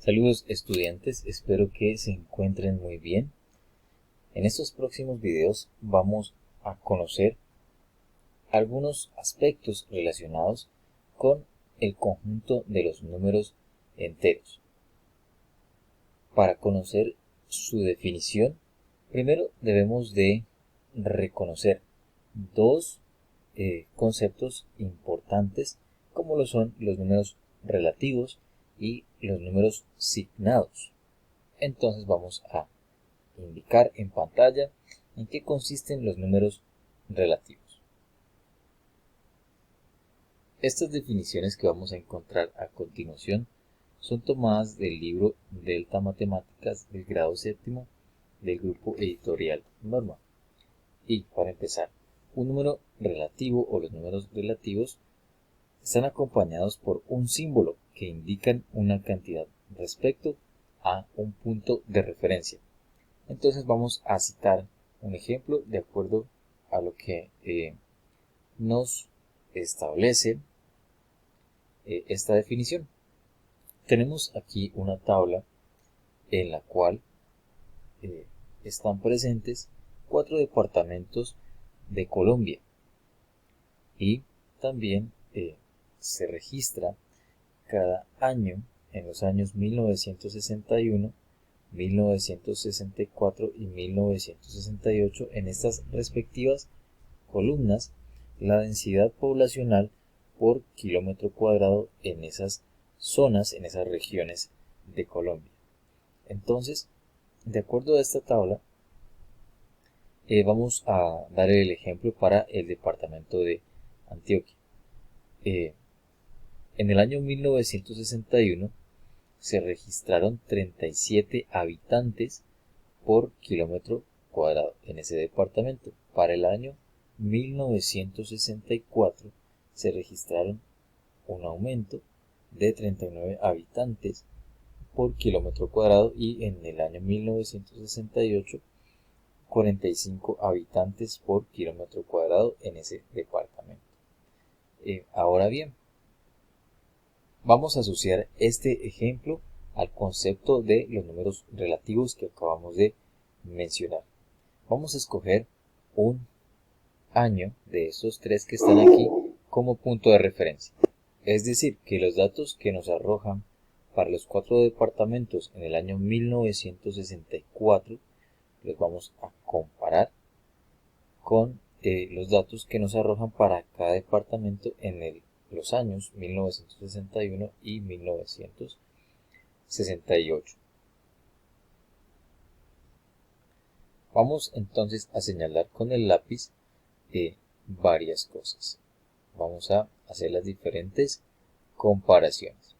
Saludos estudiantes, espero que se encuentren muy bien. En estos próximos videos vamos a conocer algunos aspectos relacionados con el conjunto de los números enteros. Para conocer su definición, primero debemos de reconocer dos conceptos importantes como lo son los números relativos y los números signados. Entonces vamos a indicar en pantalla en qué consisten los números relativos. Estas definiciones que vamos a encontrar a continuación son tomadas del libro Delta Matemáticas del grado séptimo del grupo editorial Norma. Y para empezar, un número relativo o los números relativos están acompañados por un símbolo que indican una cantidad respecto a un punto de referencia. Entonces vamos a citar un ejemplo de acuerdo a lo que nos establece esta definición. Tenemos aquí una tabla en la cual están presentes 4 departamentos de Colombia y también se registra cada año en los años 1961, 1964 y 1968 en estas respectivas columnas la densidad poblacional por kilómetro cuadrado en esas zonas, en esas regiones de Colombia. Entonces, de acuerdo a esta tabla, vamos a dar el ejemplo para el departamento de Antioquia. En el año 1961 se registraron 37 habitantes por kilómetro cuadrado en ese departamento. Para el año 1964 se registraron un aumento de 39 habitantes por kilómetro cuadrado y en el año 1968 45 habitantes por kilómetro cuadrado en ese departamento. Ahora bien, vamos a asociar este ejemplo al concepto de los números relativos que acabamos de mencionar. Vamos a escoger un año de estos tres que están aquí como punto de referencia. Es decir, que los datos que nos arrojan para los 4 departamentos en el año 1964 los vamos a comparar con los datos que nos arrojan para cada departamento en los años 1961 y 1968. Vamos entonces a señalar con el lápiz varias cosas. Vamos a hacer las diferentes comparaciones.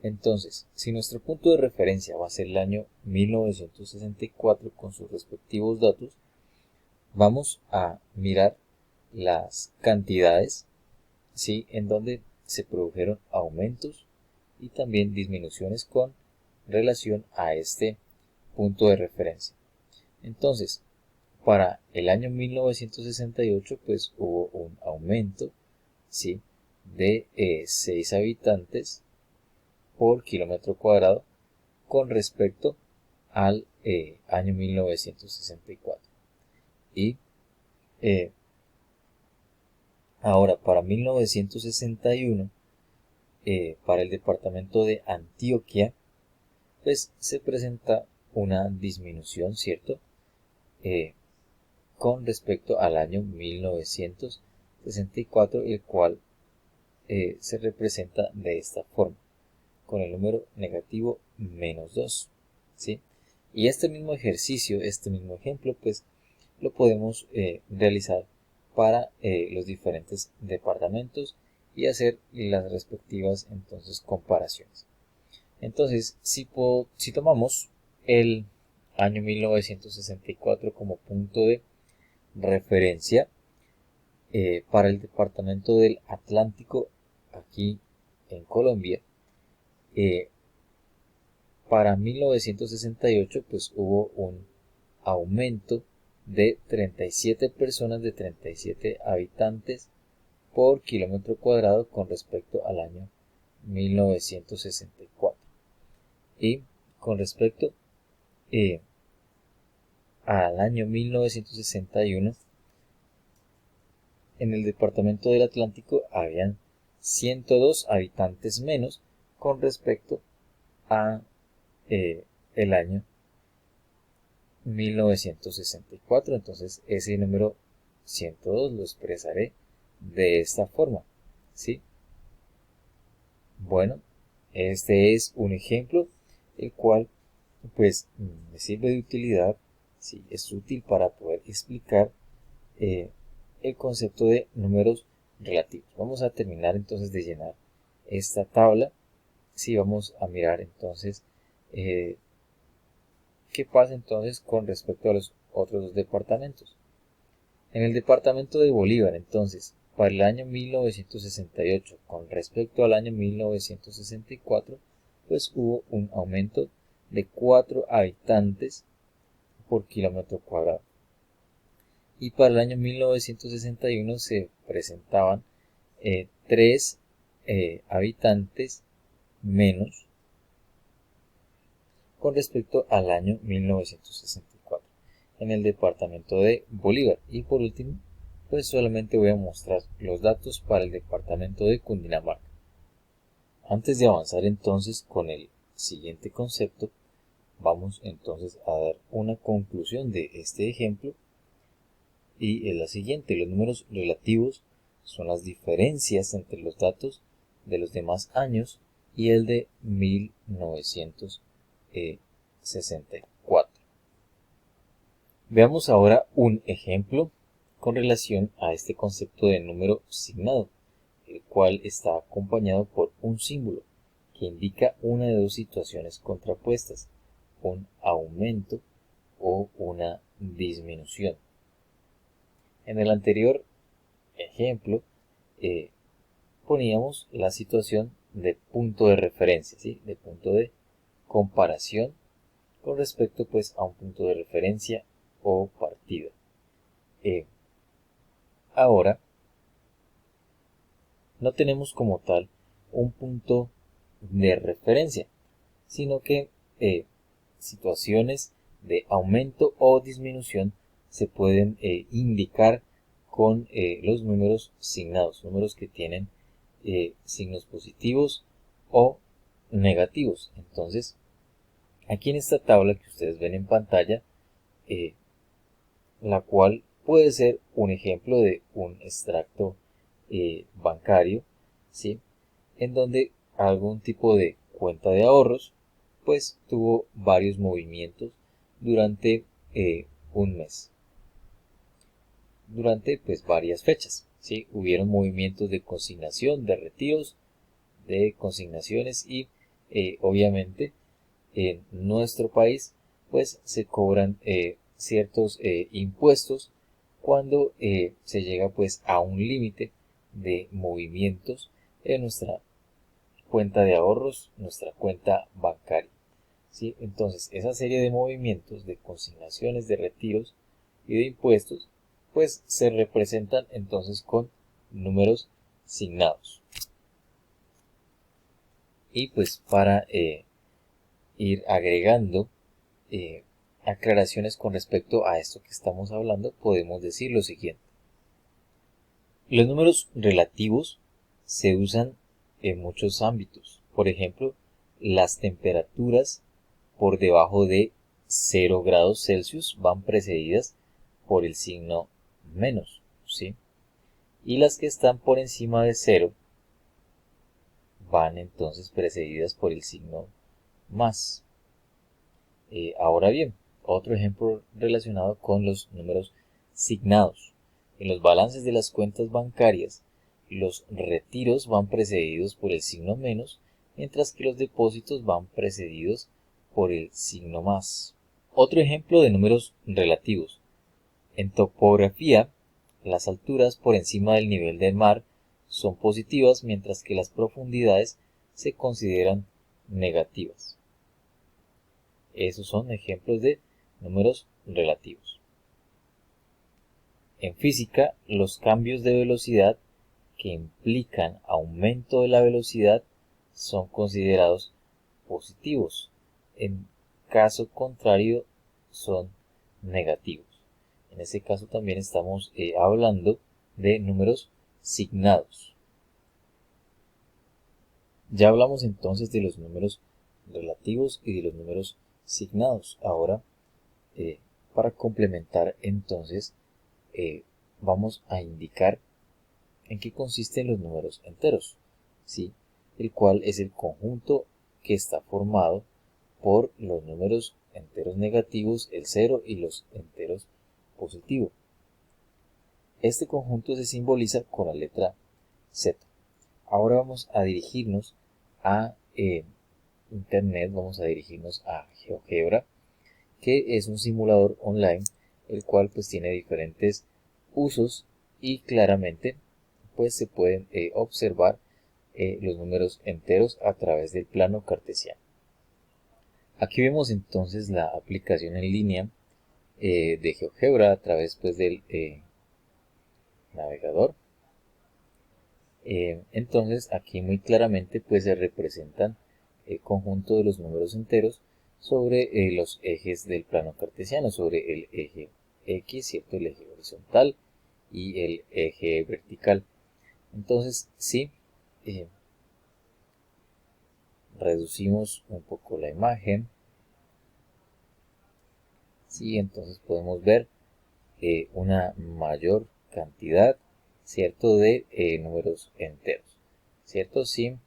Entonces, si nuestro punto de referencia va a ser el año 1964 con sus respectivos datos, vamos a mirar las cantidades, ¿sí?, en donde se produjeron aumentos y también disminuciones con relación a este punto de referencia. Entonces, para el año 1968 pues hubo un aumento, ¿sí?, de 6 habitantes por kilómetro cuadrado con respecto al año 1964. Y ahora para 1961, para el departamento de Antioquia, pues se presenta una disminución, ¿cierto?, con respecto al año 1964, el cual se representa de esta forma, con el número negativo -2, ¿sí? Y este mismo ejercicio, este mismo ejemplo, pues lo podemos realizar para los diferentes departamentos y hacer las respectivas entonces comparaciones. Entonces, si tomamos el año 1964 como punto de referencia para el departamento del Atlántico aquí en Colombia, para 1968 pues hubo un aumento de 37 personas, de 37 habitantes por kilómetro cuadrado con respecto al año 1964. Y con respecto al año 1961, en el departamento del Atlántico habían 102 habitantes menos con respecto a el año 1964. Entonces ese número 102 lo expresaré de esta forma, ¿sí? Bueno, este es un ejemplo el cual pues me sirve de utilidad, ¿sí? Es útil para poder explicar el concepto de números relativos. Vamos a terminar entonces de llenar esta tabla. Sí, vamos a mirar entonces qué pasa entonces con respecto a los otros dos departamentos. En el departamento de Bolívar, entonces, para el año 1968 con respecto al año 1964, pues hubo un aumento de 4 habitantes por kilómetro cuadrado. Y para el año 1961 se presentaban 3 habitantes menos con respecto al año 1964 en el departamento de Bolívar. Y por último, pues solamente voy a mostrar los datos para el departamento de Cundinamarca. Antes de avanzar entonces con el siguiente concepto, vamos entonces a dar una conclusión de este ejemplo, y es la siguiente: los números relativos son las diferencias entre los datos de los demás años y el de 1964. Veamos ahora un ejemplo con relación a este concepto de número signado, el cual está acompañado por un símbolo que indica una de dos situaciones contrapuestas, un aumento o una disminución. En el anterior ejemplo poníamos la situación de punto de referencia, ¿sí? De punto de comparación con respecto pues a un punto de referencia o partida. Ahora no tenemos como tal un punto de referencia, sino que situaciones de aumento o disminución se pueden indicar con los números signados, números que tienen signos positivos o negativos. Entonces, aquí en esta tabla que ustedes ven en pantalla, la cual puede ser un ejemplo de un extracto bancario, ¿sí? En donde algún tipo de cuenta de ahorros pues tuvo varios movimientos durante un mes, durante pues varias fechas, ¿sí? Hubieron movimientos de consignación, de retiros, de consignaciones y obviamente en nuestro país pues se cobran ciertos impuestos cuando se llega pues a un límite de movimientos en nuestra cuenta de ahorros, nuestra cuenta bancaria, ¿sí? Entonces esa serie de movimientos, de consignaciones, de retiros y de impuestos pues se representan entonces con números signados. Y pues para ir agregando aclaraciones con respecto a esto que estamos hablando, podemos decir lo siguiente: los números relativos se usan en muchos ámbitos. Por ejemplo, las temperaturas por debajo de 0 grados Celsius van precedidas por el signo menos, ¿sí? Y las que están por encima de 0 van entonces precedidas por el signo más. Ahora bien, otro ejemplo relacionado con los números signados. En los balances de las cuentas bancarias, los retiros van precedidos por el signo menos, mientras que los depósitos van precedidos por el signo más. Otro ejemplo de números relativos. En topografía, las alturas por encima del nivel del mar son positivas, mientras que las profundidades se consideran negativas. Esos son ejemplos de números relativos. En física, los cambios de velocidad que implican aumento de la velocidad son considerados positivos. En caso contrario, son negativos. En este caso también estamos hablando de números signados. Ya hablamos entonces de los números relativos y de los números signados. Ahora, para complementar entonces, vamos a indicar en qué consisten los números enteros, ¿sí? El cual es el conjunto que está formado por los números enteros negativos, el 0 y los enteros positivos. Este conjunto se simboliza con la letra Z. Ahora vamos a dirigirnos a Internet, vamos a dirigirnos a GeoGebra, que es un simulador online, el cual pues tiene diferentes usos y claramente pues se pueden observar los números enteros a través del plano cartesiano. Aquí vemos entonces la aplicación en línea de GeoGebra a través pues del navegador. Entonces aquí muy claramente pues se representan el conjunto de los números enteros sobre los ejes del plano cartesiano, sobre el eje X, ¿cierto? El eje horizontal y el eje vertical. Entonces si reducimos un poco la imagen, ¿sí? Entonces podemos ver una mayor cantidad, ¿cierto? De números enteros, ¿cierto? Sin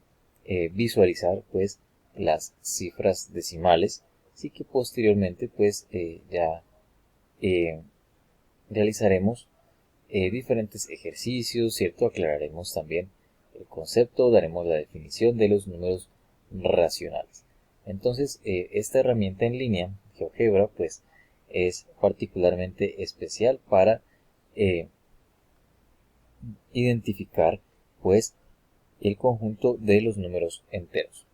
visualizar pues las cifras decimales, sí, que posteriormente pues ya realizaremos diferentes ejercicios, ¿cierto? Aclararemos también el concepto, daremos la definición de los números racionales. Entonces esta herramienta en línea, GeoGebra, pues es particularmente especial para identificar pues el conjunto de los números enteros.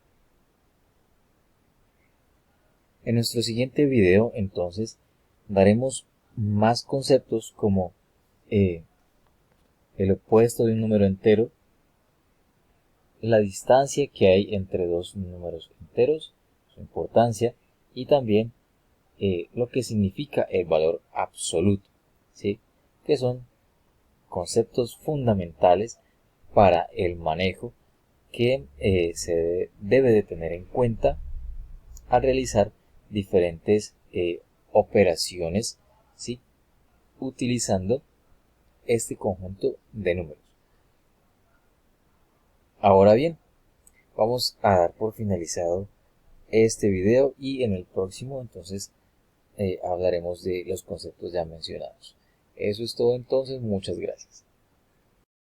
En nuestro siguiente video entonces daremos más conceptos como el opuesto de un número entero, la distancia que hay entre dos números enteros, su importancia y también lo que significa el valor absoluto, ¿sí? Que son conceptos fundamentales para el manejo que se debe de tener en cuenta al realizar diferentes operaciones, ¿sí? Utilizando este conjunto de números. Ahora bien, vamos a dar por finalizado este video y en el próximo entonces hablaremos de los conceptos ya mencionados. Eso es todo entonces, muchas gracias.